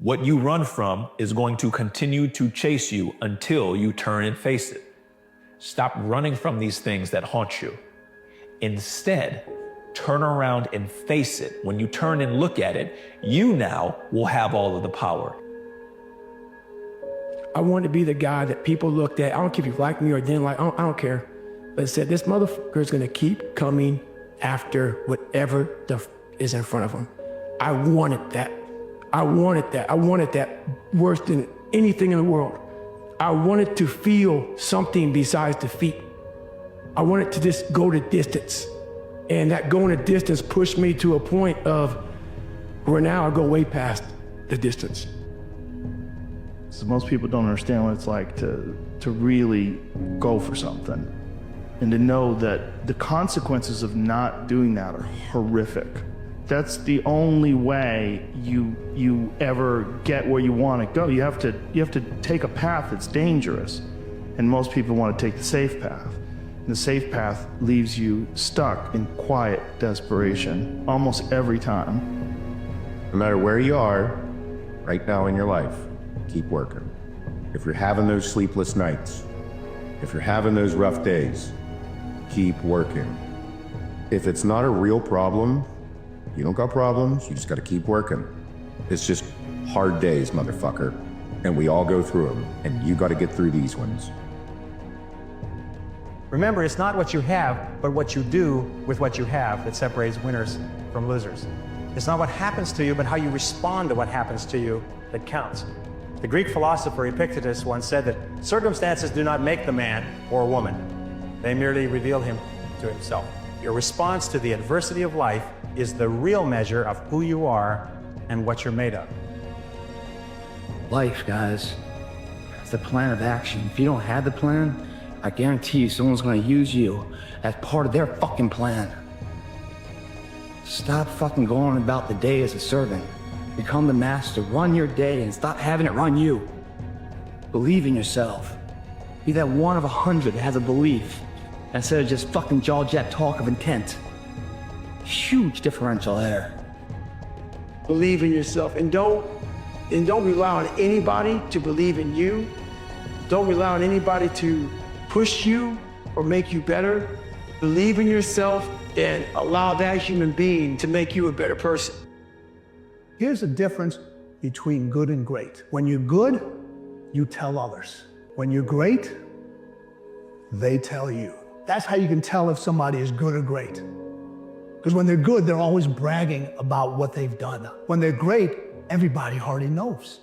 What you run from is going to continue to chase you until you turn and face it. Stop running from these things that haunt you. Instead, turn around and face it. When you turn and look at it, you now will have all of the power. I wanted to be the guy that people looked at. I don't care if you like me or didn't like, I don't care. But it said, this motherfucker is gonna keep coming after whatever is in front of him. I wanted that. I wanted that. I wanted that worse than anything in the world. I wanted to feel something besides defeat. I wanted to just go the distance. And that going the distance pushed me to a point of where now I go way past the distance. So most people don't understand what it's like to really go for something and to know that the consequences of not doing that are horrific. That's the only way you ever get where you want to go. You have to take a path that's dangerous, and most people want to take the safe path. And the safe path leaves you stuck in quiet desperation almost every time. No matter where you are right now in your life, keep working. If you're having those sleepless nights, if you're having those rough days, keep working. If it's not a real problem, you don't got problems, you just gotta keep working. It's just hard days, motherfucker. And we all go through them, and you gotta get through these ones. Remember, it's not what you have, but what you do with what you have that separates winners from losers. It's not what happens to you, but how you respond to what happens to you that counts. The Greek philosopher Epictetus once said that circumstances do not make the man or woman. They merely reveal him to himself. Your response to the adversity of life is the real measure of who you are and what you're made of. Life, guys, it's the plan of action. If you don't have the plan, I guarantee you someone's gonna use you as part of their fucking plan. Stop fucking going about the day as a servant. Become the master, run your day and stop having it run you. Believe in yourself. Be that one of 100 that has a belief instead of just fucking jaw-jack talk of intent. Huge differential there. Believe in yourself and don't rely on anybody to believe in you. Don't rely on anybody to push you or make you better. Believe in yourself and allow that human being to make you a better person. Here's the difference between good and great. When you're good, you tell others. When you're great, they tell you. That's how you can tell if somebody is good or great. Because when they're good, they're always bragging about what they've done. When they're great, everybody already knows.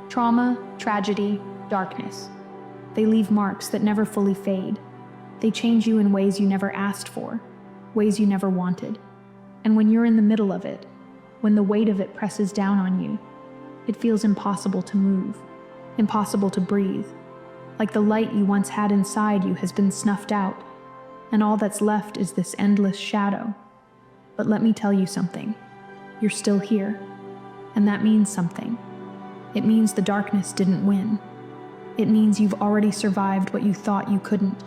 Trauma, tragedy, darkness. They leave marks that never fully fade. They change you in ways you never asked for, ways you never wanted. And when you're in the middle of it, when the weight of it presses down on you, it feels impossible to move, impossible to breathe, like the light you once had inside you has been snuffed out, and all that's left is this endless shadow. But let me tell you something. You're still here, and that means something. It means the darkness didn't win. It means you've already survived what you thought you couldn't.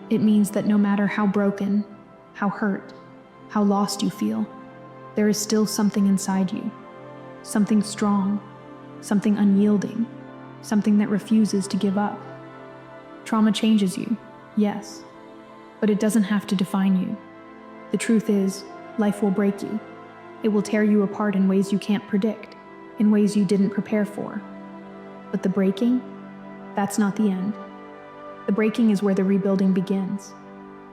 It means that no matter how broken, how hurt, how lost you feel, there is still something inside you. Something strong, something unyielding, something that refuses to give up. Trauma changes you, yes, but it doesn't have to define you. The truth is, life will break you. It will tear you apart in ways you can't predict, in ways you didn't prepare for. But the breaking, that's not the end. The breaking is where the rebuilding begins.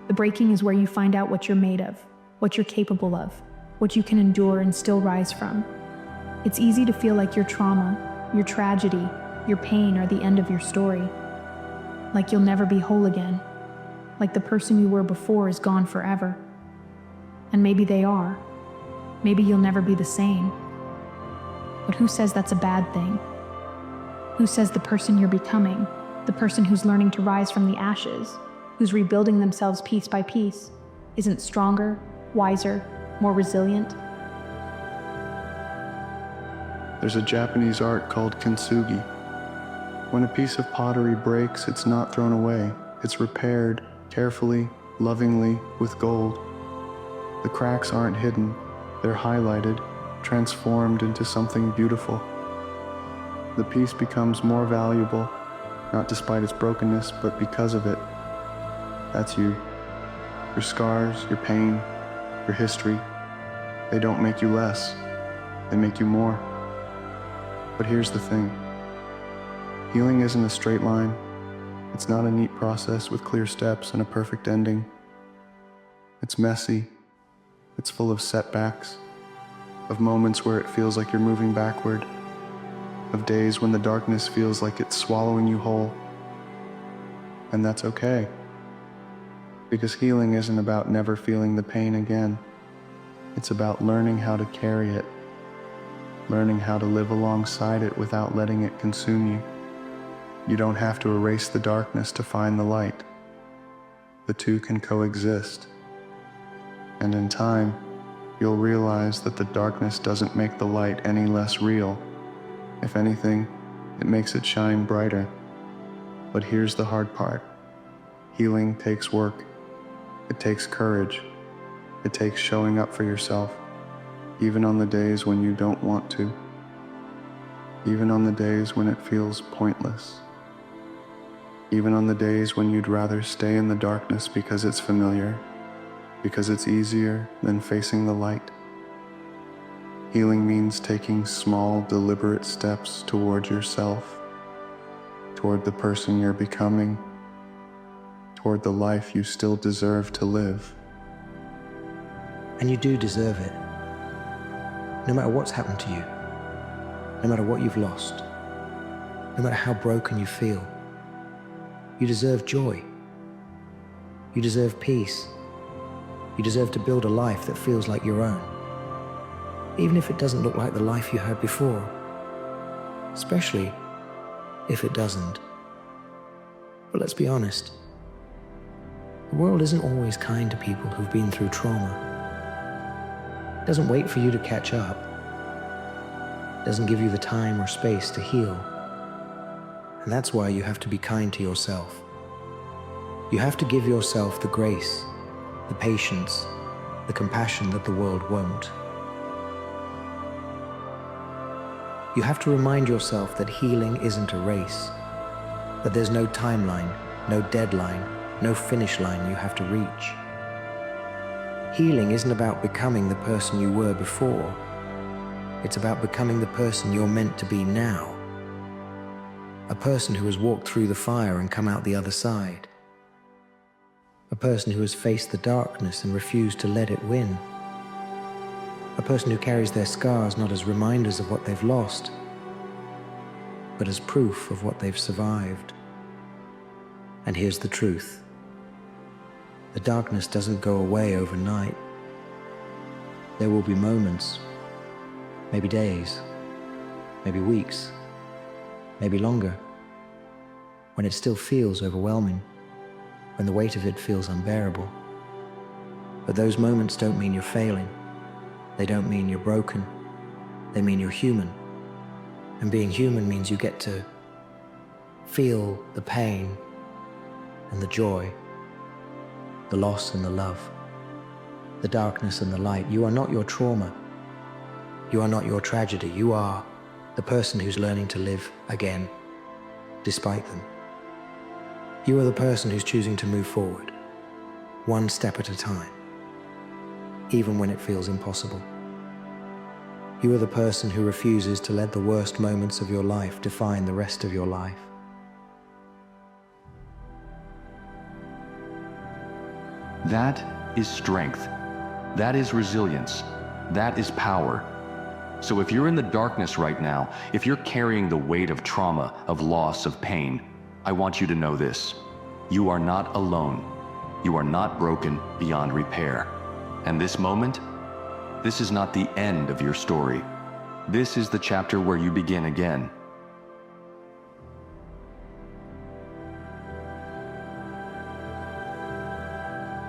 The breaking is where you find out what you're made of, what you're capable of, what you can endure and still rise from. It's easy to feel like your trauma, your tragedy, your pain are the end of your story. Like you'll never be whole again. Like the person you were before is gone forever. And maybe they are. Maybe you'll never be the same. But who says that's a bad thing? Who says the person you're becoming, the person who's learning to rise from the ashes, who's rebuilding themselves piece by piece, isn't stronger, wiser, more resilient? There's a Japanese art called kintsugi. When a piece of pottery breaks, it's not thrown away. It's repaired carefully, lovingly, with gold. The cracks aren't hidden, they're highlighted, transformed into something beautiful. The piece becomes more valuable, not despite its brokenness, but because of it. That's you. Your scars, your pain, your history, they don't make you less, they make you more. But here's the thing. Healing isn't a straight line. It's not a neat process with clear steps and a perfect ending. It's messy. It's full of setbacks, of moments where it feels like you're moving backward, of days when the darkness feels like it's swallowing you whole. And that's okay. Because healing isn't about never feeling the pain again. It's about learning how to carry it, learning how to live alongside it without letting it consume you. You don't have to erase the darkness to find the light. The two can coexist. And in time, you'll realize that the darkness doesn't make the light any less real. If anything, it makes it shine brighter. But here's the hard part. Healing takes work. It takes courage. It takes showing up for yourself, even on the days when you don't want to. Even on the days when it feels pointless. Even on the days when you'd rather stay in the darkness because it's familiar, because it's easier than facing the light. Healing means taking small, deliberate steps toward yourself, toward the person you're becoming, toward the life you still deserve to live. And you do deserve it. No matter what's happened to you, no matter what you've lost, no matter how broken you feel, you deserve joy. You deserve peace. You deserve to build a life that feels like your own. Even if it doesn't look like the life you had before. Especially if it doesn't. But let's be honest. The world isn't always kind to people who've been through trauma. It doesn't wait for you to catch up. It doesn't give you the time or space to heal. And that's why you have to be kind to yourself. You have to give yourself the grace, the patience, the compassion that the world won't. You have to remind yourself that healing isn't a race, that there's no timeline, no deadline, no finish line you have to reach. Healing isn't about becoming the person you were before. It's about becoming the person you're meant to be now. A person who has walked through the fire and come out the other side. A person who has faced the darkness and refused to let it win. A person who carries their scars not as reminders of what they've lost, but as proof of what they've survived. And here's the truth. The darkness doesn't go away overnight. There will be moments, maybe days, maybe weeks, maybe longer, when it still feels overwhelming, when the weight of it feels unbearable. But those moments don't mean you're failing. They don't mean you're broken. They mean you're human. And being human means you get to feel the pain and the joy, the loss and the love, the darkness and the light. You are not your trauma. You are not your tragedy. You are the person who's learning to live again, despite them. You are the person who's choosing to move forward, one step at a time, even when it feels impossible. You are the person who refuses to let the worst moments of your life define the rest of your life. That is strength. That is resilience. That is power. So if you're in the darkness right now, if you're carrying the weight of trauma, of loss, of pain, I want you to know this. You are not alone. You are not broken beyond repair. And this moment, this is not the end of your story. This is the chapter where you begin again.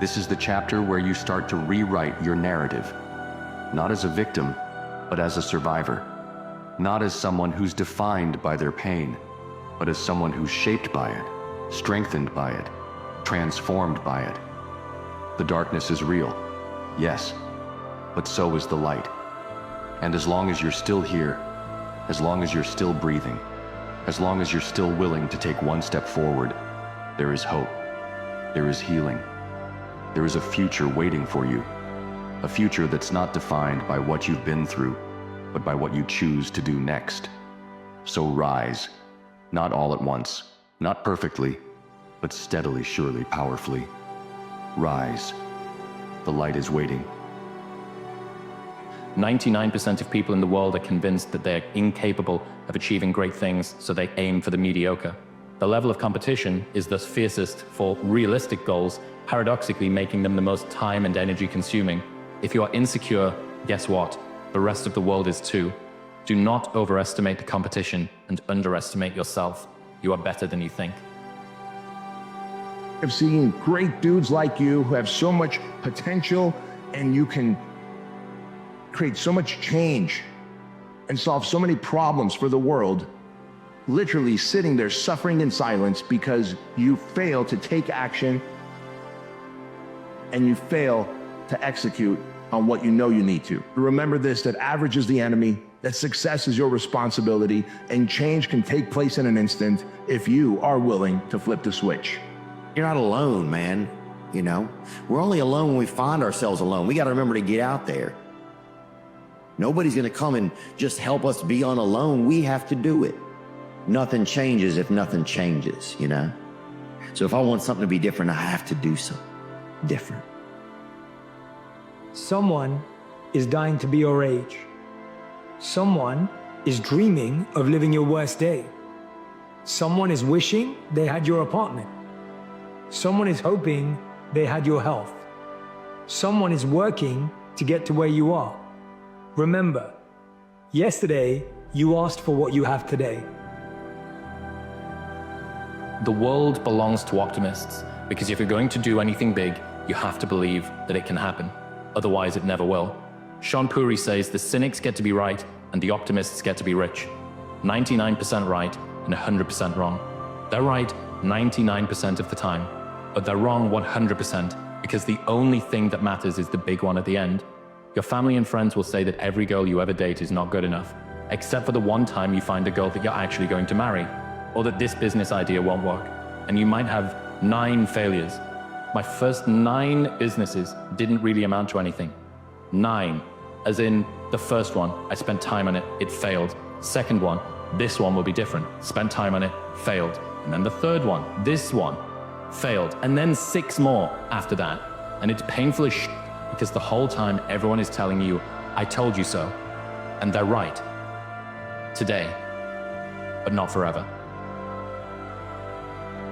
This is the chapter where you start to rewrite your narrative, not as a victim, but as a survivor, not as someone who's defined by their pain, but as someone who's shaped by it, strengthened by it, transformed by it. The darkness is real, yes, but so is the light. And as long as you're still here, as long as you're still breathing, as long as you're still willing to take one step forward, there is hope, there is healing, there is a future waiting for you, a future that's not defined by what you've been through, but by what you choose to do next. So rise, not all at once, not perfectly, but steadily, surely, powerfully. Rise. The light is waiting. 99% of people in the world are convinced that they're incapable of achieving great things, so they aim for the mediocre. The level of competition is thus fiercest for realistic goals, paradoxically making them the most time and energy consuming. If you are insecure, guess what? The rest of the world is too. Do not overestimate the competition and underestimate yourself. You are better than you think. I've seen great dudes like you who have so much potential, and you can create so much change and solve so many problems for the world, literally sitting there suffering in silence because you fail to take action and you fail to execute on what you know you need to. Remember this, that average is the enemy, that success is your responsibility, and change can take place in an instant if you are willing to flip the switch. You're not alone, man. You know, we're only alone when we find ourselves alone. We got to remember to get out there. Nobody's going to come and just help us be on alone. We have to do it. Nothing changes if nothing changes, you know? So if I want something to be different, I have to do something different. Someone is dying to be your age. Someone is dreaming of living your worst day. Someone is wishing they had your apartment. Someone is hoping they had your health. Someone is working to get to where you are. Remember, yesterday you asked for what you have today. The world belongs to optimists, because if you're going to do anything big, you have to believe that it can happen. Otherwise, it never will. Sean Puri says the cynics get to be right and the optimists get to be rich. 99% right and 100% wrong. They're right 99% of the time, but they're wrong 100% because the only thing that matters is the big one at the end. Your family and friends will say that every girl you ever date is not good enough, except for the one time you find a girl that you're actually going to marry, or that this business idea won't work, and you might have 9 failures. My first 9 businesses didn't really amount to anything. 9, as in the first one, I spent time on it, it failed. Second one, this one will be different, spent time on it, failed. And then the third one, this one, failed. And then 6 more after that. And it's painful as shit because the whole time everyone is telling you, I told you so. And they're right. Today, but not forever.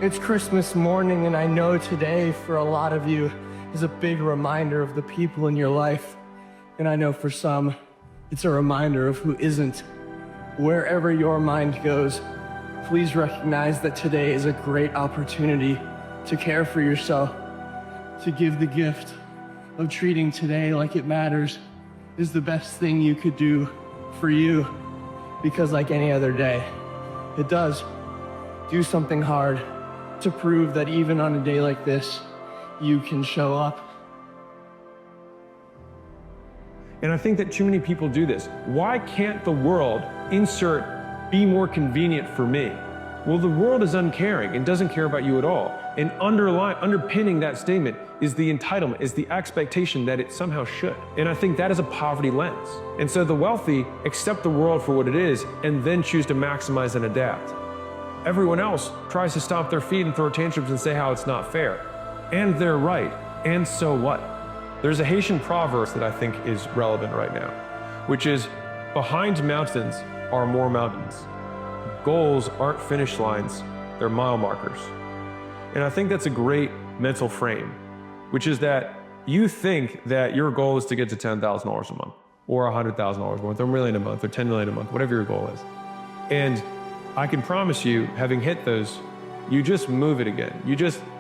It's Christmas morning, and I know today for a lot of you is a big reminder of the people in your life. And I know for some, it's a reminder of who isn't. Wherever your mind goes, please recognize that today is a great opportunity to care for yourself, to give the gift of treating today like it matters is the best thing you could do for you. Because like any other day, it does. Do something hard to prove that even on a day like this, you can show up. And I think that too many people do this. Why can't the world insert be more convenient for me? Well, the world is uncaring and doesn't care about you at all. And underpinning that statement is the entitlement, is the expectation that it somehow should. And I think that is a poverty lens. And so the wealthy accept the world for what it is and then choose to maximize and adapt. Everyone else tries to stomp their feet and throw tantrums and say how it's not fair. And they're right. And so what? There's a Haitian proverb that I think is relevant right now, which is, behind mountains are more mountains. Goals aren't finish lines, they're mile markers. And I think that's a great mental frame, which is that you think that your goal is to get to $10,000 a month, or $100,000 a month, or $1 million a month, or $10 million a month, whatever your goal is. And I can promise you, having hit those, you just move it again.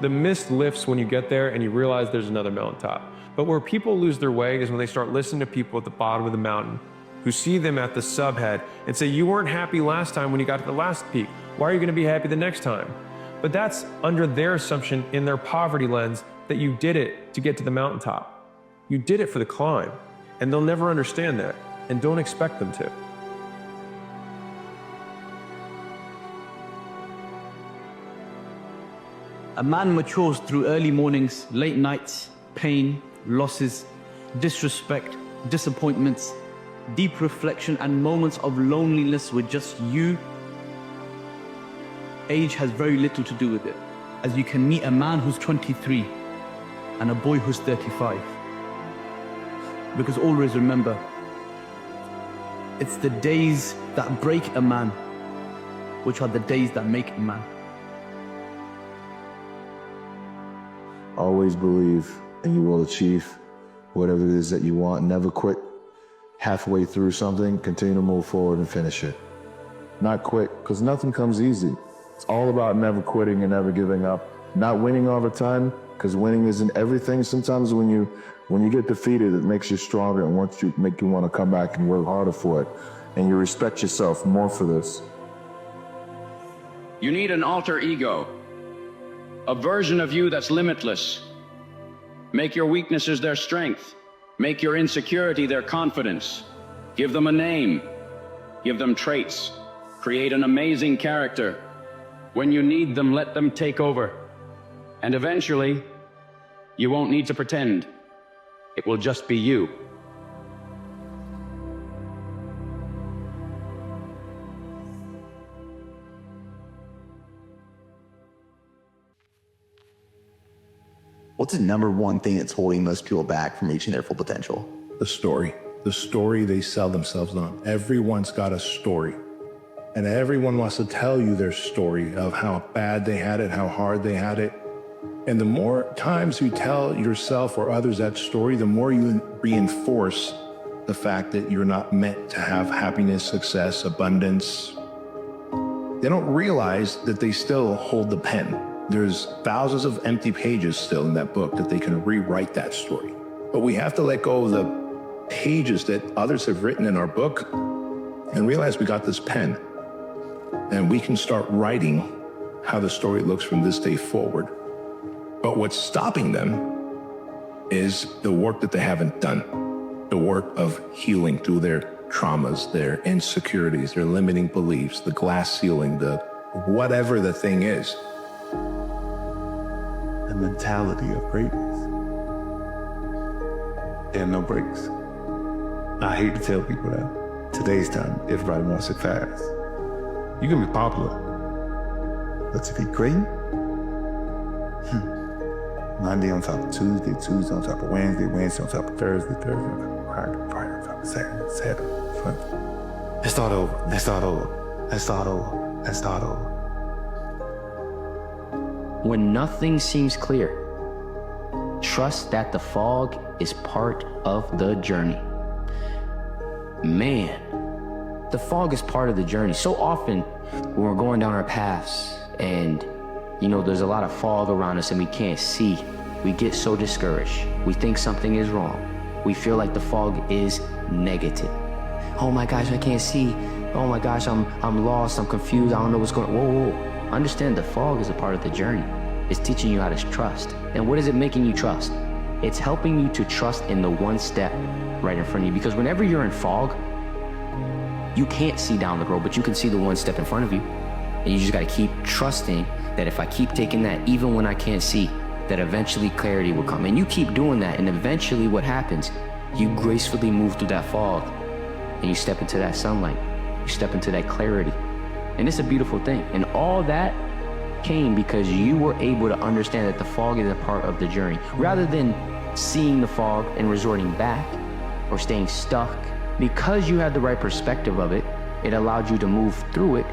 The mist lifts when you get there and you realize there's another mountain top. But where people lose their way is when they start listening to people at the bottom of the mountain who see them at the subhead and say, you weren't happy last time when you got to the last peak. Why are you going to be happy the next time? But that's under their assumption in their poverty lens that you did it to get to the mountaintop. You did it for the climb, and they'll never understand that, and don't expect them to. A man matures through early mornings, late nights, pain, losses, disrespect, disappointments, deep reflection, and moments of loneliness with just you. Age has very little to do with it, as you can meet a man who's 23 and a boy who's 35. Because always remember, it's the days that break a man, which are the days that make a man. Always believe and you will achieve whatever it is that you want. Never quit halfway through something. Continue to move forward and finish it. Not quit, because nothing comes easy. It's all about never quitting and never giving up. Not winning all the time, because winning isn't everything. Sometimes when you get defeated, it makes you stronger and make you want to come back and work harder for it. And you respect yourself more for this. You need an alter ego. A version of you that's limitless. Make your weaknesses their strength. Make your insecurity their confidence. Give them a name. Give them traits. Create an amazing character. When you need them, let them take over. And eventually, you won't need to pretend. It will just be you. What's the number one thing that's holding most people back from reaching their full potential? The story. The story they sell themselves on. Everyone's got a story. And everyone wants to tell you their story of how bad they had it, how hard they had it. And the more times you tell yourself or others that story, the more you reinforce the fact that you're not meant to have happiness, success, abundance. They don't realize that they still hold the pen. There's thousands of empty pages still in that book that they can rewrite that story. But we have to let go of the pages that others have written in our book and realize we got this pen. And we can start writing how the story looks from this day forward. But what's stopping them is the work that they haven't done. The work of healing through their traumas, their insecurities, their limiting beliefs, the glass ceiling, the whatever the thing is. The mentality of greatness. There are no breaks. I hate to tell people that. Today's time, everybody wants it fast. You can be popular, but to be great, Monday on top of Tuesday, Tuesday on top of Wednesday, Wednesday on top of Thursday, Thursday on top of Friday, Friday on top of Saturday, Saturday, Sunday. Let's start over, let's start over, let's start over, let's start over. When nothing seems clear, trust that the fog is part of the journey. Man, the fog is part of the journey. So often when we're going down our paths and, there's a lot of fog around us and we can't see, we get so discouraged. We think something is wrong. We feel like the fog is negative. Oh my gosh, I can't see. Oh my gosh, I'm lost, I'm confused, I don't know what's going on. Whoa. Understand the fog is a part of the journey. It's teaching you how to trust. And what is it making you trust? It's helping you to trust in the one step right in front of you. Because whenever you're in fog, you can't see down the road, but you can see the one step in front of you. And you just gotta keep trusting that if I keep taking that, even when I can't see, that eventually clarity will come. And you keep doing that, and eventually what happens, you gracefully move through that fog, and you step into that sunlight. You step into that clarity. And it's a beautiful thing. And all that came because you were able to understand that the fog is a part of the journey. Rather than seeing the fog and resorting back or staying stuck, because you had the right perspective of it, it allowed you to move through it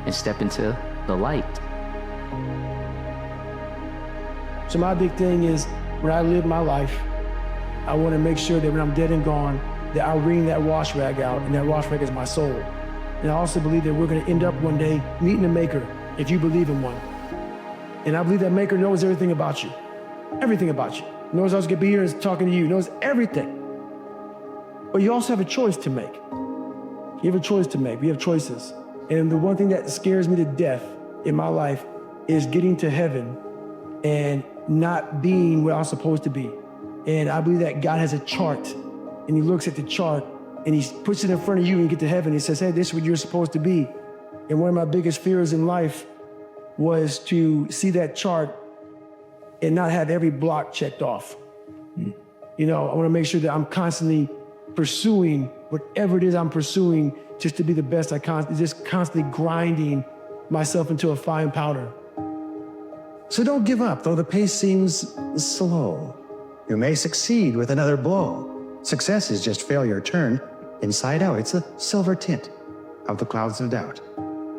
and step into the light. So my big thing is, when I live my life, I want to make sure that when I'm dead and gone, that I wring that wash rag out, and that wash rag is my soul. And I also believe that we're going to end up one day meeting a maker, if you believe in one. And I believe that maker knows everything about you. Everything about you. Knows I was going to be here and talking to you. Knows everything. But you also have a choice to make. You have a choice to make. We have choices. And the one thing that scares me to death in my life is getting to heaven and not being where I'm supposed to be. And I believe that God has a chart, and he looks at the chart and he puts it in front of you and you get to heaven. He says, hey, this is what you're supposed to be. And one of my biggest fears in life was to see that chart and not have every block checked off. You know, I want to make sure that I'm constantly pursuing whatever it is I'm pursuing just to be the best I can, just constantly grinding myself into a fine powder. So don't give up, though the pace seems slow. You may succeed with another blow. Success is just failure turned inside out. It's the silver tint of the clouds of doubt.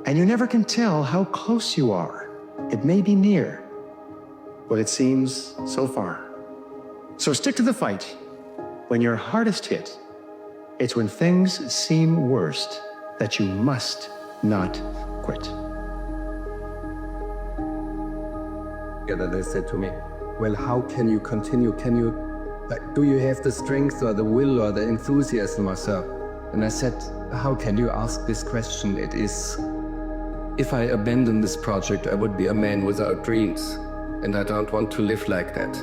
And you never can tell how close you are. It may be near, but it seems so far. So stick to the fight. When you're hardest hit, it's when things seem worst that you must not quit. Together they said to me, well, how can you continue? Do you have the strength or the will or the enthusiasm or so? And I said, how can you ask this question? It is, if I abandon this project, I would be a man without dreams. And I don't want to live like that.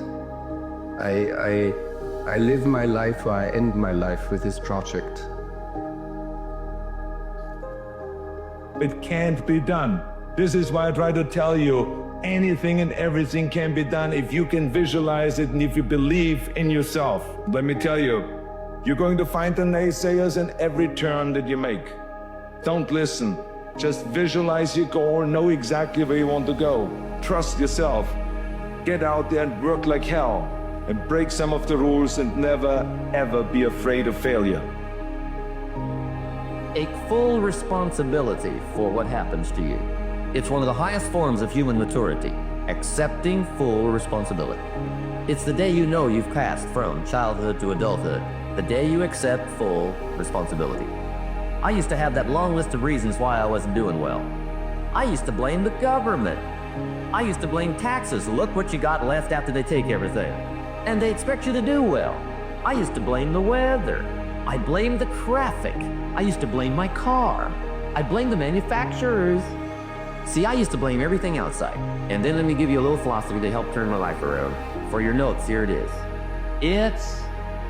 I live my life, or I end my life with this project. It can't be done. This is why I try to tell you, anything and everything can be done if you can visualize it and if you believe in yourself. Let me tell you, you're going to find the naysayers in every turn that you make. Don't listen. Just visualize your goal, know exactly where you want to go. Trust yourself. Get out there and work like hell and break some of the rules and never, ever be afraid of failure. Take full responsibility for what happens to you. It's one of the highest forms of human maturity, accepting full responsibility. It's the day you know you've passed from childhood to adulthood, the day you accept full responsibility. I used to have that long list of reasons why I wasn't doing well. I used to blame the government. I used to blame taxes. Look what you got left after they take everything. And they expect you to do well. I used to blame the weather. I blamed the traffic. I used to blame my car. I blamed the manufacturers. See, I used to blame everything outside. And then let me give you a little philosophy to help turn my life around. For your notes, here it is. It's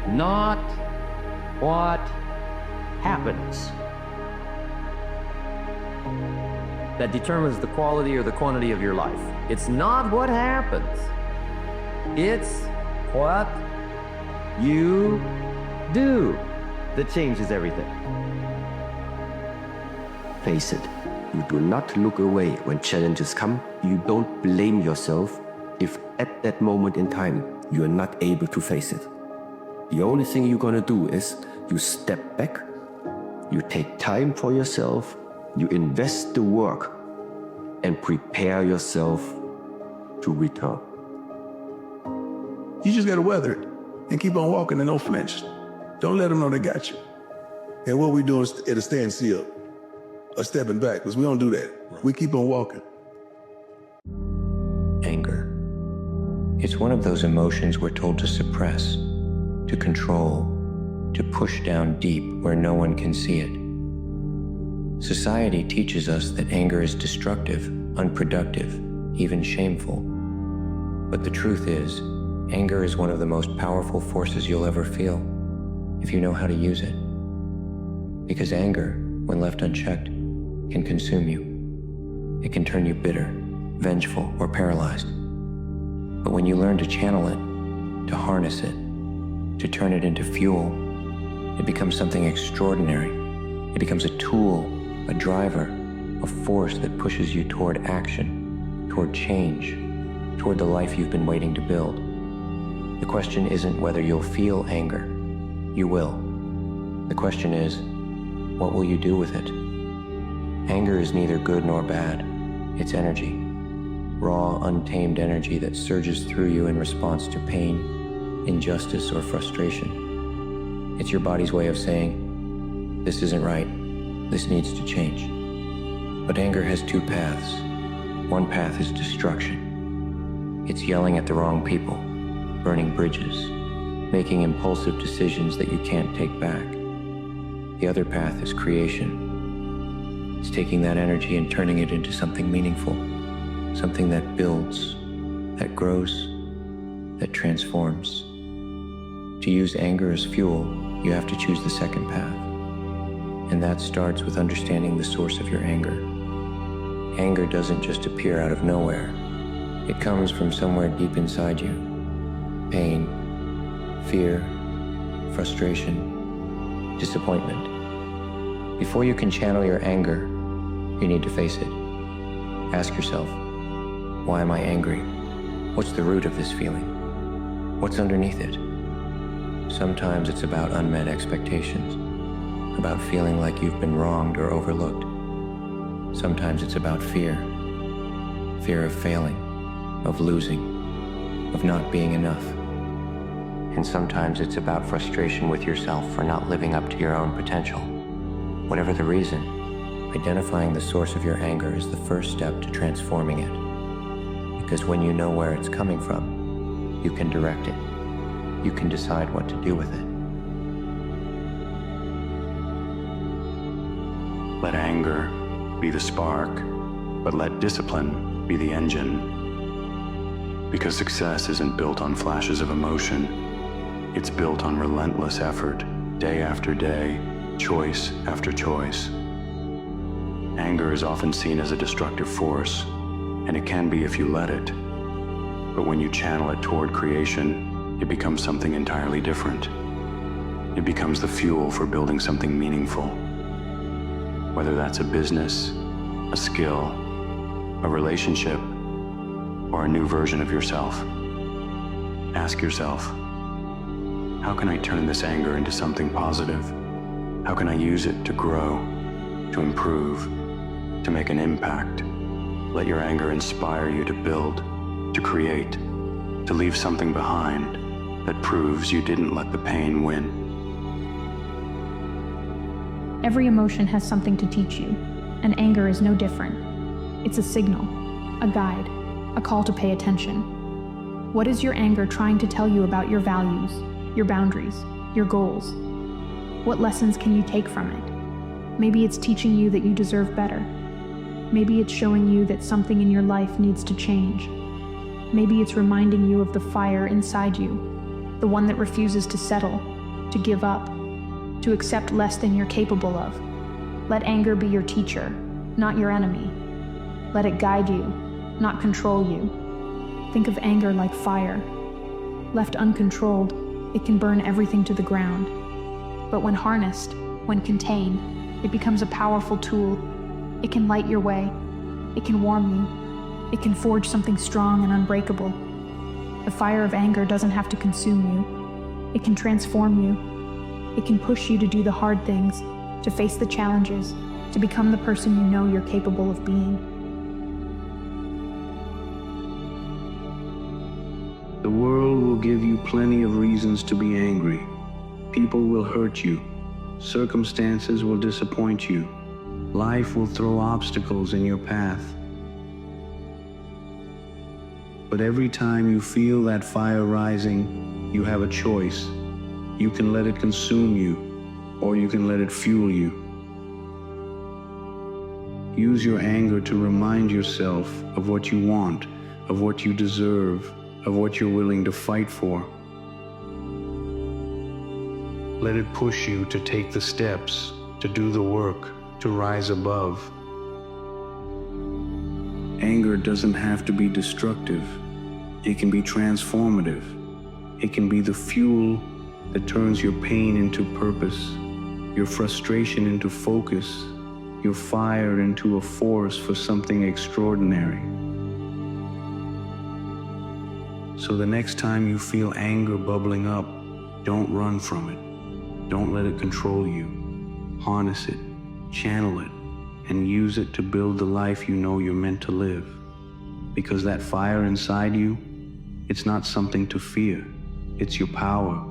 not what happens that determines the quality or the quantity of your life. It's not what happens. It's what you do that changes everything. Face it, you do not look away when challenges come. You don't blame yourself if at that moment in time you are not able to face it. The only thing you're gonna do is you step back, you take time for yourself, you invest the work and prepare yourself to return. You just gotta weather it and keep on walking and don't flinch. Don't let them know they got you. And what we do is at a standstill, or stepping back, because we don't do that. We keep on walking. Anger. It's one of those emotions we're told to suppress, to control, to push down deep where no one can see it. Society teaches us that anger is destructive, unproductive, even shameful. But the truth is, anger is one of the most powerful forces you'll ever feel, if you know how to use it. Because anger, when left unchecked, can consume you. It can turn you bitter, vengeful, or paralyzed. But when you learn to channel it, to harness it, to turn it into fuel, it becomes something extraordinary. It becomes a tool, a driver, a force that pushes you toward action, toward change, toward the life you've been waiting to build. The question isn't whether you'll feel anger. You will. The question is, what will you do with it? Anger is neither good nor bad. It's energy. Raw, untamed energy that surges through you in response to pain, injustice, or frustration. It's your body's way of saying, this isn't right. This needs to change. But anger has two paths. One path is destruction. It's yelling at the wrong people, burning bridges, making impulsive decisions that you can't take back. The other path is creation. It's taking that energy and turning it into something meaningful, something that builds, that grows, that transforms. To use anger as fuel, you have to choose the second path. And that starts with understanding the source of your anger. Anger doesn't just appear out of nowhere. It comes from somewhere deep inside you. Pain, fear, frustration, disappointment. Before you can channel your anger, you need to face it. Ask yourself, why am I angry? What's the root of this feeling? What's underneath it? Sometimes it's about unmet expectations, about feeling like you've been wronged or overlooked. Sometimes it's about fear of failing, of losing, of not being enough. And sometimes it's about frustration with yourself for not living up to your own potential. Whatever the reason, identifying the source of your anger is the first step to transforming it. Because when you know where it's coming from, you can direct it. You can decide what to do with it. Let anger be the spark, but let discipline be the engine. Because success isn't built on flashes of emotion. It's built on relentless effort, day after day, choice after choice. Anger is often seen as a destructive force, and it can be if you let it. But when you channel it toward creation, it becomes something entirely different. It becomes the fuel for building something meaningful. Whether that's a business, a skill, a relationship, or a new version of yourself. Ask yourself, how can I turn this anger into something positive? How can I use it to grow, to improve, to make an impact? Let your anger inspire you to build, to create, to leave something behind that proves you didn't let the pain win. Every emotion has something to teach you, and anger is no different. It's a signal, a guide, a call to pay attention. What is your anger trying to tell you about your values, your boundaries, your goals? What lessons can you take from it? Maybe it's teaching you that you deserve better. Maybe it's showing you that something in your life needs to change. Maybe it's reminding you of the fire inside you, the one that refuses to settle, to give up, to accept less than you're capable of. Let anger be your teacher, not your enemy. Let it guide you, not control you. Think of anger like fire. Left uncontrolled, it can burn everything to the ground. But when harnessed, when contained, it becomes a powerful tool. It can light your way. It can warm you. It can forge something strong and unbreakable. The fire of anger doesn't have to consume you. It can transform you. It can push you to do the hard things, to face the challenges, to become the person you know you're capable of being. The world will give you plenty of reasons to be angry. People will hurt you. Circumstances will disappoint you. Life will throw obstacles in your path. But every time you feel that fire rising, you have a choice. You can let it consume you, or you can let it fuel you. Use your anger to remind yourself of what you want, of what you deserve, of what you're willing to fight for. Let it push you to take the steps, to do the work, to rise above. Anger doesn't have to be destructive. It can be transformative. It can be the fuel that turns your pain into purpose, your frustration into focus, your fire into a force for something extraordinary. So the next time you feel anger bubbling up, don't run from it. Don't let it control you. Harness it, channel it, and use it to build the life you know you're meant to live. Because that fire inside you, it's not something to fear. It's your power.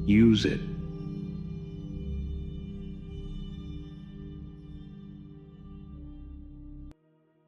Use it.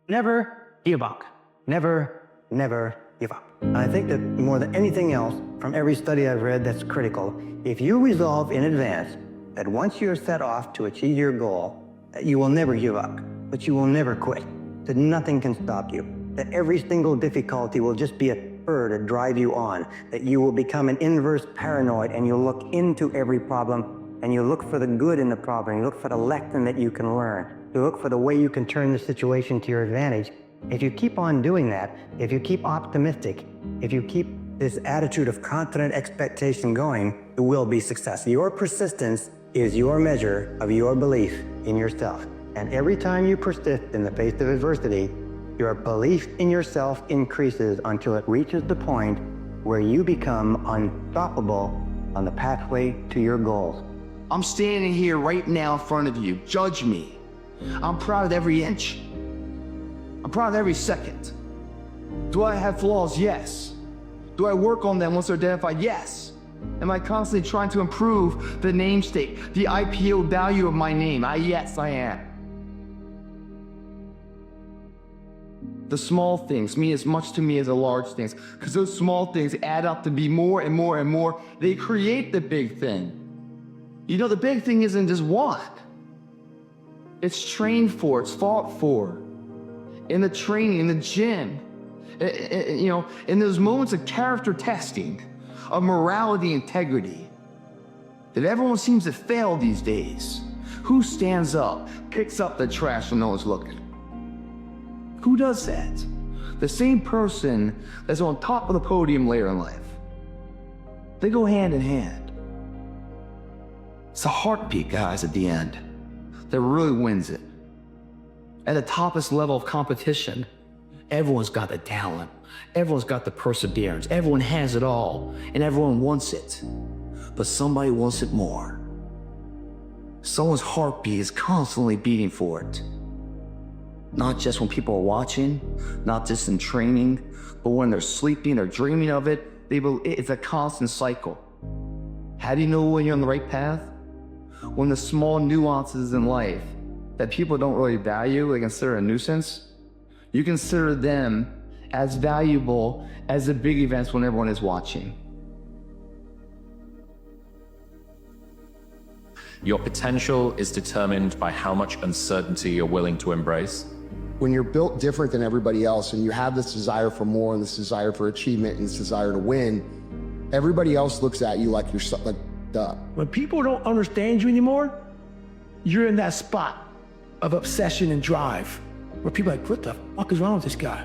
Never give up. Never, never give up. And I think that more than anything else, from every study I've read that's critical, if you resolve in advance that once you're set off to achieve your goal, that you will never give up, but you will never quit, that nothing can stop you. that every single difficulty will just be a spur to drive you on, that you will become an inverse paranoid and you'll look into every problem and you look for the good in the problem, you look for the lesson that you can learn, you look for the way you can turn the situation to your advantage. If you keep on doing that, if you keep optimistic, if you keep this attitude of confident expectation going, it will be success. Your persistence is your measure of your belief in yourself. And every time you persist in the face of adversity, your belief in yourself increases until it reaches the point where you become unstoppable on the pathway to your goals. I'm standing here right now in front of you. Judge me. I'm proud of every inch. I'm proud of every second. Do I have flaws? Yes. Do I work on them once they're identified? Yes. Am I constantly trying to improve the name state, the IPO value of my name? Yes, I am. The small things mean as much to me as the large things, because those small things add up to be more and more and more. They create the big thing. You know, the big thing isn't just one. It's trained for, it's fought for. In the training, in the gym, you know, in those moments of character testing, of morality, integrity, that everyone seems to fail these days. Who stands up, picks up the trash when no one's looking? Who does that? The same person that's on top of the podium later in life. They go hand in hand. It's a heartbeat, guys, at the end that really wins it. At the toppest level of competition, everyone's got the talent, everyone's got the perseverance, everyone has it all, and everyone wants it. But somebody wants it more. Someone's heartbeat is constantly beating for it. Not just when people are watching, not just in training, but when they're sleeping, they're dreaming of it. It's a constant cycle. How do you know when you're on the right path? When the small nuances in life that people don't really value, they consider a nuisance, you consider them as valuable as the big events when everyone is watching. Your potential is determined by how much uncertainty you're willing to embrace. When you're built different than everybody else and you have this desire for more and this desire for achievement and this desire to win, everybody else looks at you like you're like, duh. When people don't understand you anymore, you're in that spot of obsession and drive where people are like, what the fuck is wrong with this guy?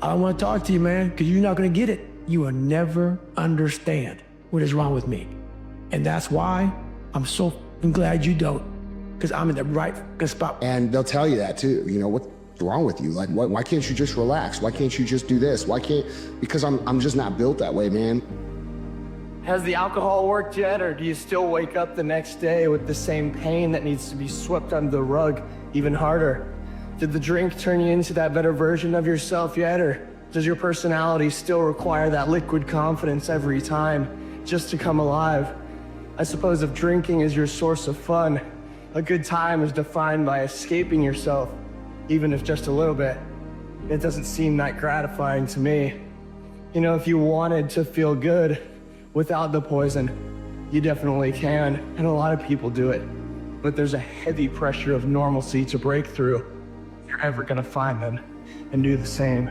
I don't want to talk to you, man, because you're not going to get it. You will never understand what is wrong with me. And that's why I'm so glad you don't, because I'm in the right spot. And they'll tell you that too. You know, what's wrong with you? Like, why can't you just relax? Why can't you just do this? Why can't, because I'm just not built that way, man. Has the alcohol worked yet, or do you still wake up the next day with the same pain that needs to be swept under the rug even harder? Did the drink turn you into that better version of yourself yet, or does your personality still require that liquid confidence every time just to come alive? I suppose if drinking is your source of fun, a good time is defined by escaping yourself, even if just a little bit. It doesn't seem that gratifying to me. You know, if you wanted to feel good without the poison, you definitely can, and a lot of people do it. But there's a heavy pressure of normalcy to break through if you're ever gonna find them and do the same.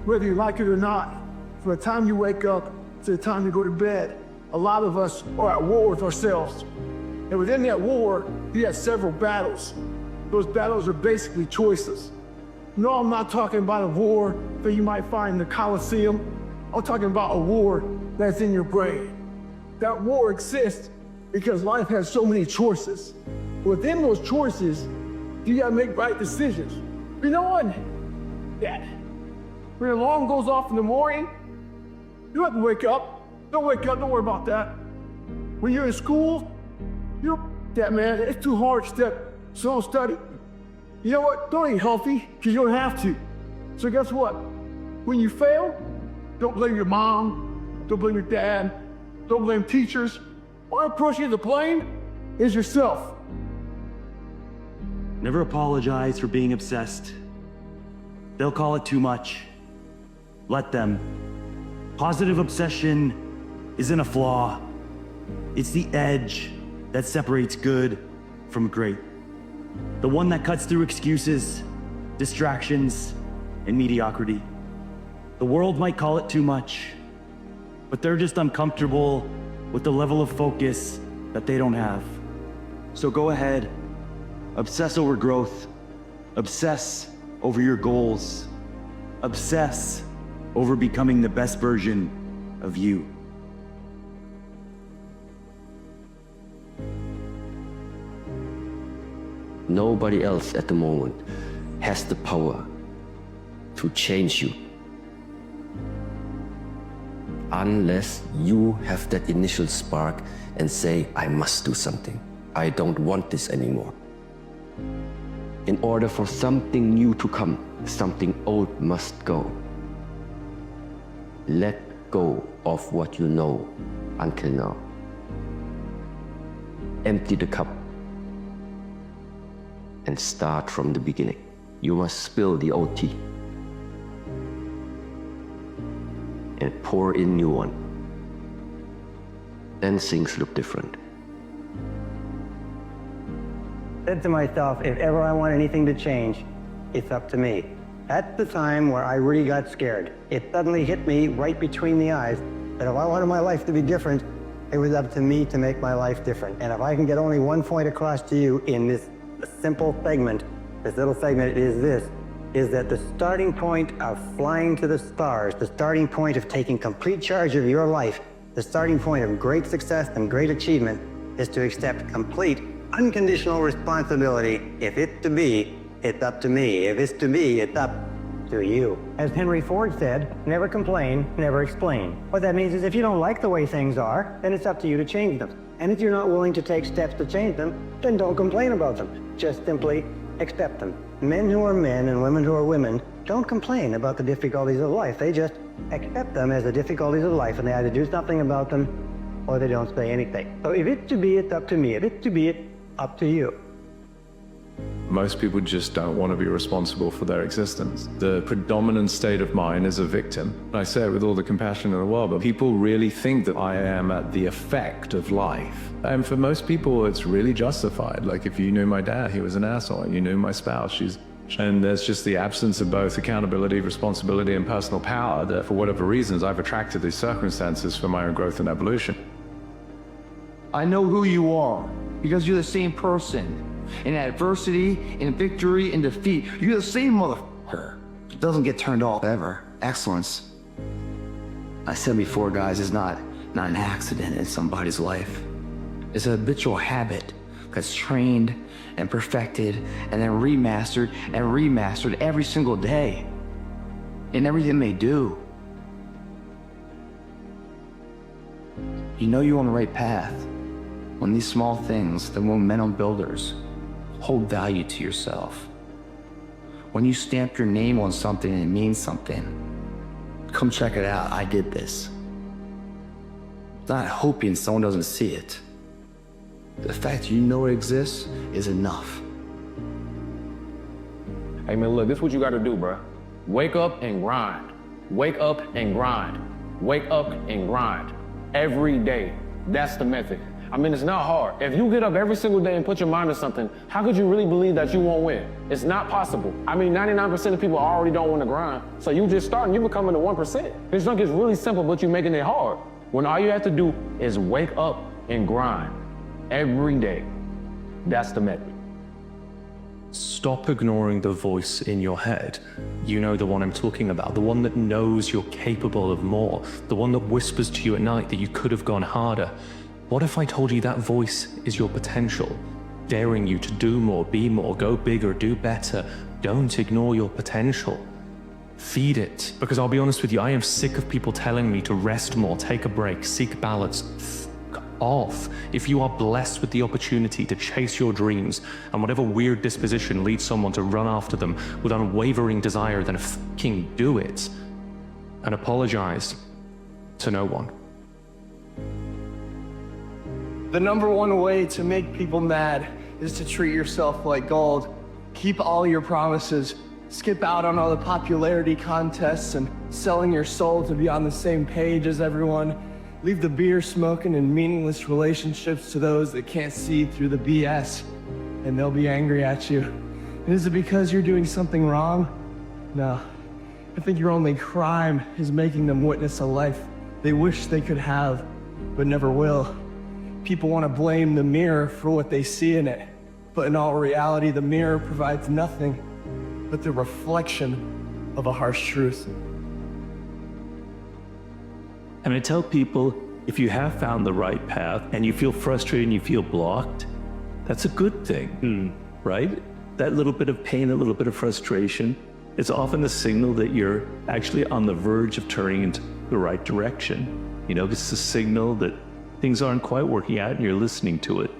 Whether you like it or not, from the time you wake up to the time you go to bed, a lot of us are at war with ourselves. And within that war, you have several battles. Those battles are basically choices. No, I'm not talking about a war that you might find in the Colosseum. I'm talking about a war that's in your brain. That war exists because life has so many choices. Within those choices, you gotta make right decisions. You know what? That when your alarm goes off in the morning, you don't have to wake up. Don't wake up, don't worry about that. When you're in school, you don't, that man, it's too hard step, so don't study. You know what? Don't eat healthy, because you don't have to. So guess what? When you fail, don't blame your mom, don't blame your dad, don't blame teachers. Only person in the plane is yourself. Never apologize for being obsessed. They'll call it too much. Let them. Positive obsession isn't a flaw. It's the edge that separates good from great. The one that cuts through excuses distractions, and mediocrity. The world might call it too much, but they're just uncomfortable with the level of focus that they don't have. So go ahead, obsess over growth, obsess over your goals, obsess over becoming the best version of you. Nobody else at the moment has the power to change you unless you have that initial spark and say, I must do something. I don't want this anymore. In order for something new to come, something old must go. Let go of what you know until now. Empty the cup and start from the beginning. You must spill the old tea and pour in new one. Then things look different. Said to myself, if ever I want anything to change, it's up to me. That's the time where I really got scared. It suddenly hit me right between the eyes that if I wanted my life to be different, it was up to me to make my life different. And if I can get only one point across to you in this simple segment, this little segment is that the starting point of flying to the stars, the starting point of taking complete charge of your life, the starting point of great success and great achievement is to accept complete, unconditional responsibility. If it's to be, it's up to me. If it's to be, it's up to you. As Henry Ford said, never complain, never explain. What that means is if you don't like the way things are, then it's up to you to change them. And if you're not willing to take steps to change them, then don't complain about them. Just simply accept them. Men who are men and women who are women don't complain about the difficulties of life. They just accept them as the difficulties of life, and they either do something about them or they don't say anything. So if it's to be, it's up to me. If it's to be, it's up to you. Most people just don't want to be responsible for their existence. The predominant state of mind is a victim. I say it with all the compassion in the world, but people really think that I am at the effect of life. And for most people, it's really justified. Like if you knew my dad, he was an asshole. You knew my spouse, and there's just the absence of both accountability, responsibility, and personal power that for whatever reasons, I've attracted these circumstances for my own growth and evolution. I know who you are because you're the same person. In adversity, in victory, in defeat, you're the same motherfucker. It doesn't get turned off ever. Excellence. I said before, guys, is not an accident in somebody's life. It's a habitual habit that's trained and perfected and then remastered every single day in everything they do. You know you're on the right path when these small things, the momentum builders, hold value to yourself. When you stamp your name on something and it means something, come check it out, I did this. Not hoping someone doesn't see it. The fact you know it exists is enough. Hey man, look, this is what you gotta do, bro. Wake up and grind. Wake up and grind. Wake up and grind. Every day. That's the method. I mean, it's not hard. If you get up every single day and put your mind to something, how could you really believe that you won't win? It's not possible. I mean, 99% of people already don't want to grind. So you just start and you becoming the 1%. This junk is really simple, but you're making it hard. When all you have to do is wake up and grind every day. That's the method. Stop ignoring the voice in your head. You know the one I'm talking about, the one that knows you're capable of more, the one that whispers to you at night that you could have gone harder. What if I told you that voice is your potential, daring you to do more, be more, go bigger, do better? Don't ignore your potential. Feed it. Because I'll be honest with you, I am sick of people telling me to rest more, take a break, seek balance. F off. If you are blessed with the opportunity to chase your dreams, and whatever weird disposition leads someone to run after them with unwavering desire, then fucking do it. And apologize to no one. The number one way to make people mad is to treat yourself like gold. Keep all your promises. Skip out on all the popularity contests and selling your soul to be on the same page as everyone. Leave the beer smoking and meaningless relationships to those that can't see through the BS, and they'll be angry at you. And is it because you're doing something wrong? No. I think your only crime is making them witness a life they wish they could have, but never will. People want to blame the mirror for what they see in it, but in all reality, the mirror provides nothing but the reflection of a harsh truth. And I tell people, if you have found the right path and you feel frustrated and you feel blocked, that's a good thing, right? That little bit of pain, a little bit of frustration, it's often a signal that you're actually on the verge of turning into the right direction. You know, it's a signal that things aren't quite working out and you're listening to it.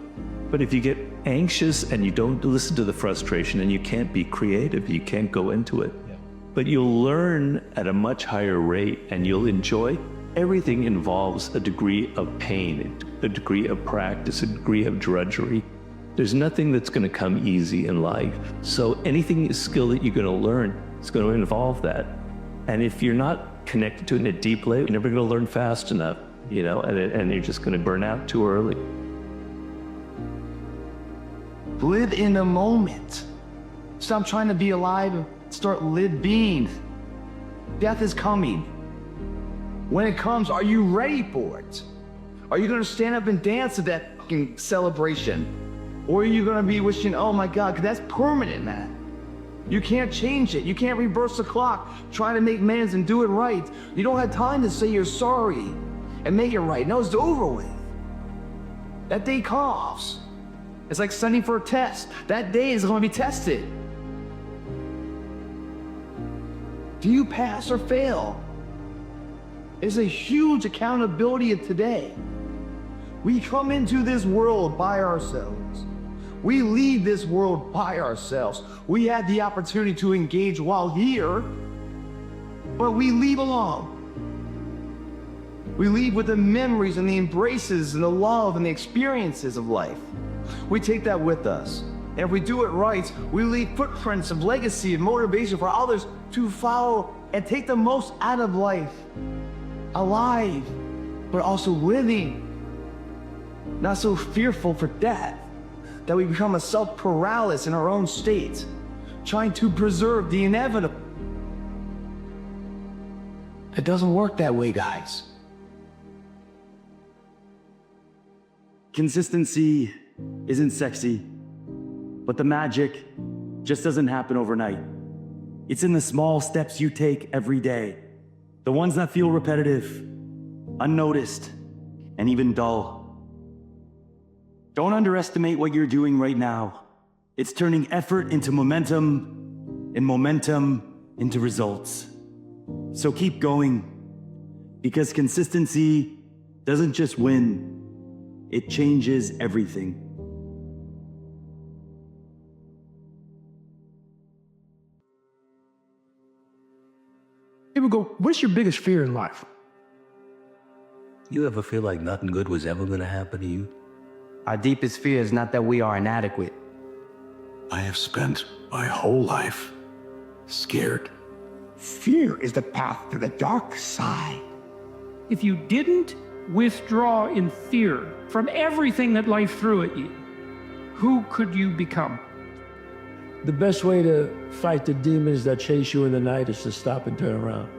But if you get anxious and you don't listen to the frustration, and you can't be creative, you can't go into it. Yeah. But you'll learn at a much higher rate and you'll enjoy. Everything involves a degree of pain, a degree of practice, a degree of drudgery. There's nothing that's going to come easy in life. So anything skill that you're going to learn is going to involve that. And if you're not connected to it in a deep way, you're never going to learn fast enough, you know, and you're just going to burn out too early. Live in the moment. Stop trying to be alive and start being. Death is coming. When it comes, are you ready for it? Are you going to stand up and dance at that fucking celebration? Or are you going to be wishing, oh my God, 'cause that's permanent, man. You can't change it. You can't reverse the clock, trying to make amends and do it right. You don't have time to say you're sorry and make it right. No, it's over with. That day comes. It's like studying for a test. That day is going to be tested. Do you pass or fail? It's a huge accountability of today. We come into this world by ourselves. We leave this world by ourselves. We had the opportunity to engage while here, but we leave alone. We leave with the memories and the embraces and the love and the experiences of life. We take that with us. And if we do it right, we leave footprints of legacy and motivation for others to follow and take the most out of life. Alive, but also living. Not so fearful for death that we become a self-paralysis in our own state, trying to preserve the inevitable. It doesn't work that way, guys. Consistency isn't sexy, but the magic just doesn't happen overnight. It's in the small steps you take every day, the ones that feel repetitive, unnoticed, and even dull. Don't underestimate what you're doing right now. It's turning effort into momentum, and momentum into results. So keep going, because consistency doesn't just win, it changes everything. People go, what's your biggest fear in life? You ever feel like nothing good was ever going to happen to you? Our deepest fear is not that we are inadequate. I have spent my whole life scared. Fear is the path to the dark side. If you didn't withdraw in fear from everything that life threw at you, who could you become? The best way to fight the demons that chase you in the night is to stop and turn around.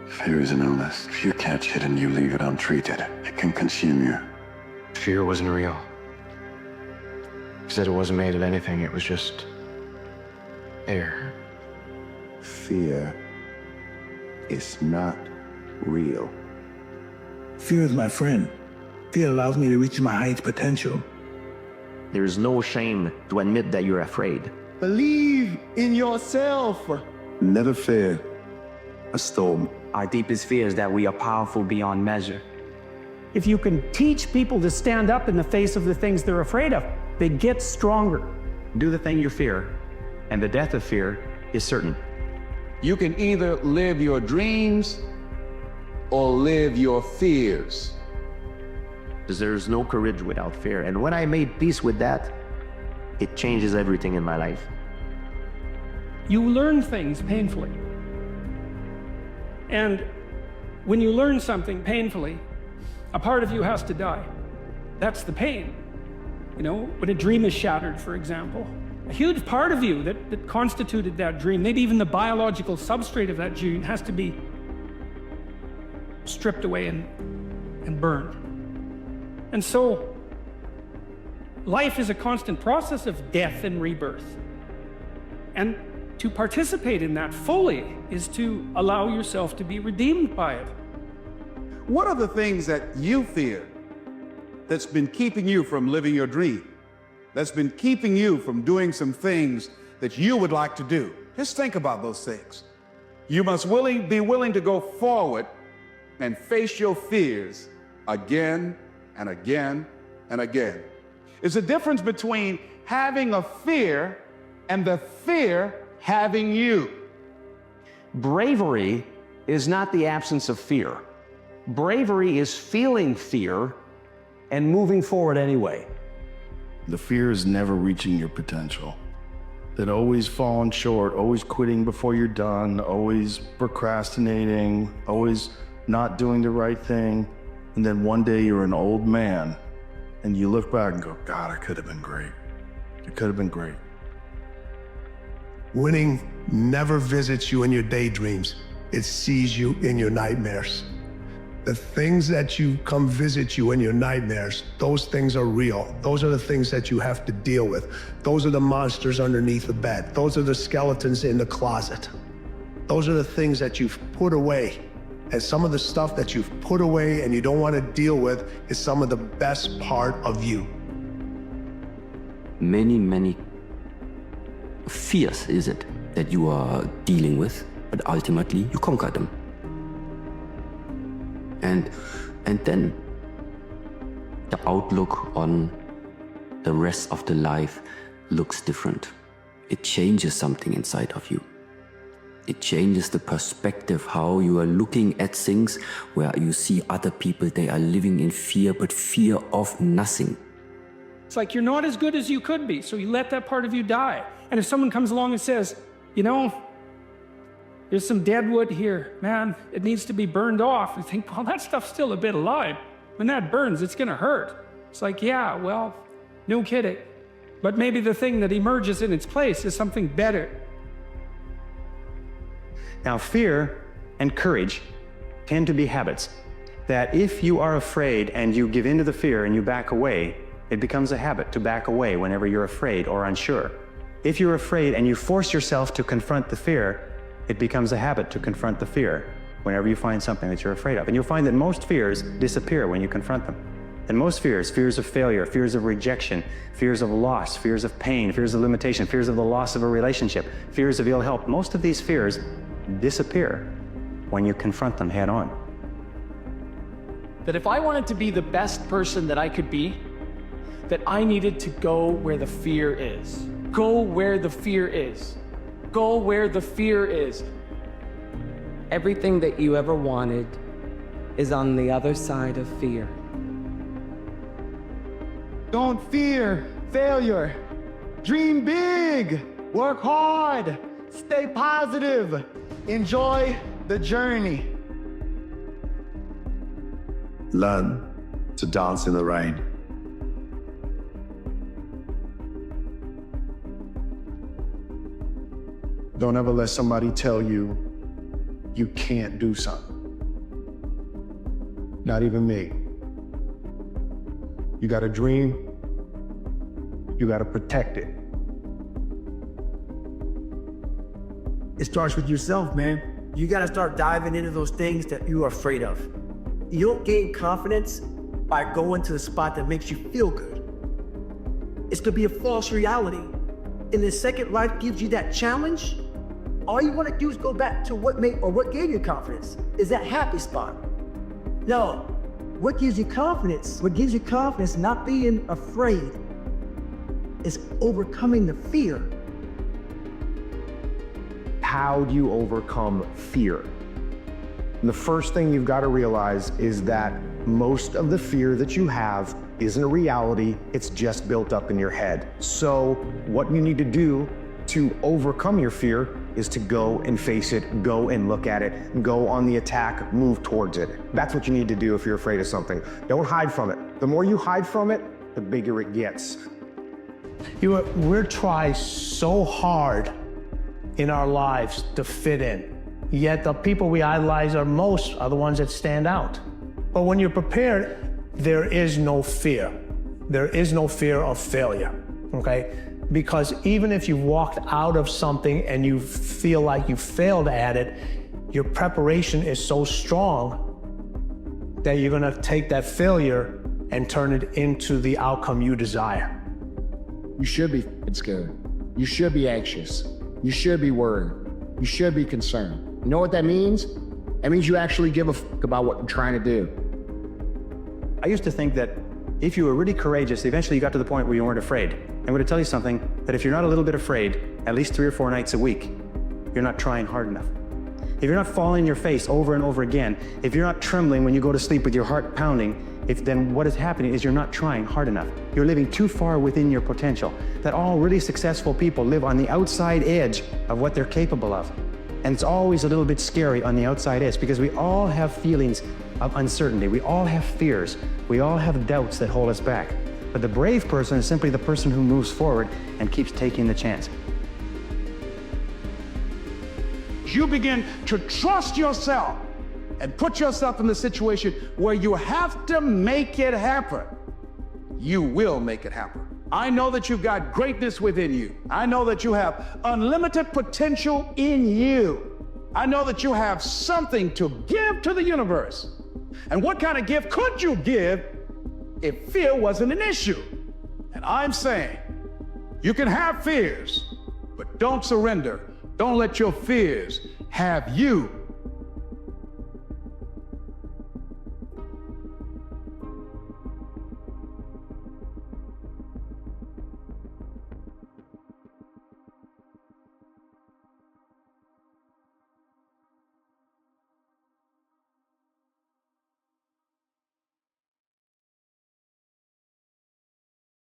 Fear is an illness. If you catch it and you leave it untreated, it can consume you. Fear wasn't real. He said it wasn't made of anything, it was just air. Fear is not real. Fear is my friend. Fear allows me to reach my highest potential. There is no shame to admit that you're afraid. Believe in yourself. Never fear a storm. Our deepest fear is that we are powerful beyond measure. If you can teach people to stand up in the face of the things they're afraid of, they get stronger. Do the thing you fear, and the death of fear is certain. You can either live your dreams or live your fears. Because there's no courage without fear. And when I made peace with that, it changes everything in my life. You learn things painfully. And when you learn something painfully, a part of you has to die. That's the pain. You know, when a dream is shattered, for example, a huge part of you that constituted that dream, maybe even the biological substrate of that dream, has to be stripped away and burned. And so life is a constant process of death and rebirth. And to participate in that fully is to allow yourself to be redeemed by it. What are the things that you fear that's been keeping you from living your dream? That's been keeping you from doing some things that you would like to do? Just think about those things. You must be willing to go forward and face your fears again and again and again. There's a difference between having a fear and the fear having you. Bravery is not the absence of fear. Bravery is feeling fear and moving forward anyway. The fear is never reaching your potential. That always falling short, always quitting before you're done, always procrastinating, always not doing the right thing. And then one day you're an old man and you look back and go, God, I could have been great. It could have been great. Winning never visits you in your daydreams. It sees you in your nightmares. The things that you come visit you in your nightmares, those things are real. Those are the things that you have to deal with. Those are the monsters underneath the bed. Those are the skeletons in the closet. Those are the things that you've put away. And some of the stuff that you've put away and you don't want to deal with is some of the best part of you. Many fears is it that you are dealing with, but ultimately you conquer them. And then the outlook on the rest of the life looks different. It changes something inside of you. It changes the perspective, how you are looking at things, where you see other people, they are living in fear, but fear of nothing. It's like you're not as good as you could be, so you let that part of you die. And if someone comes along and says, you know, there's some dead wood here, man, it needs to be burned off. You think, well, that stuff's still a bit alive. When that burns, it's gonna hurt. It's like, yeah, well, no kidding. But maybe the thing that emerges in its place is something better. Now, fear and courage tend to be habits. That if you are afraid and you give in to the fear and you back away, it becomes a habit to back away whenever you're afraid or unsure. If you're afraid and you force yourself to confront the fear, it becomes a habit to confront the fear whenever you find something that you're afraid of. And you'll find that most fears disappear when you confront them. And most fears, fears of failure, fears of rejection, fears of loss, fears of pain, fears of limitation, fears of the loss of a relationship, fears of ill health, most of these fears disappear when you confront them head on. That if I wanted to be the best person that I could be, that I needed to go where the fear is. Go where the fear is. Go where the fear is. Everything that you ever wanted is on the other side of fear. Don't fear failure. Dream big. Work hard. Stay positive. Enjoy the journey. Learn to dance in the rain. Don't ever let somebody tell you you can't do something. Not even me. You got a dream, you got to protect it. It starts with yourself, man. You got to start diving into those things that you are afraid of. You don't gain confidence by going to the spot that makes you feel good. It's to be a false reality. And the second life gives you that challenge, all you want to do is go back to what gave you confidence, is that happy spot. No, what gives you confidence? What gives you confidence, not being afraid, is overcoming the fear. How do you overcome fear? And the first thing you've got to realize is that most of the fear that you have isn't a reality, it's just built up in your head. So what you need to do to overcome your fear is to go and face it, go and look at it, go on the attack, move towards it. That's what you need to do if you're afraid of something. Don't hide from it. The more you hide from it, the bigger it gets. We're trying so hard in our lives to fit in. Yet the people we idolize are the ones that stand out. But when you're prepared, there is no fear. There is no fear of failure, okay? Because even if you've walked out of something and you feel like you failed at it, your preparation is so strong that you're gonna take that failure and turn it into the outcome you desire. You should be scared. You should be anxious. You should be worried. You should be concerned. You know what that means? That means you actually give a fuck about what you're trying to do. I used to think that if you were really courageous, eventually you got to the point where you weren't afraid. I'm going to tell you something, that if you're not a little bit afraid, at least 3 or 4 nights a week, you're not trying hard enough. If you're not falling on your face over and over again, if you're not trembling when you go to sleep with your heart pounding, then what is happening is you're not trying hard enough. You're living too far within your potential. That all really successful people live on the outside edge of what they're capable of. And it's always a little bit scary on the outside edge because we all have feelings of uncertainty. We all have fears. We all have doubts that hold us back. But the brave person is simply the person who moves forward and keeps taking the chance. You begin to trust yourself and put yourself in the situation where you have to make it happen. You will make it happen. I know that you've got greatness within you. I know that you have unlimited potential in you. I know that you have something to give to the universe. And what kind of gift could you give if fear wasn't an issue? And I'm saying, you can have fears, but don't surrender. Don't let your fears have you.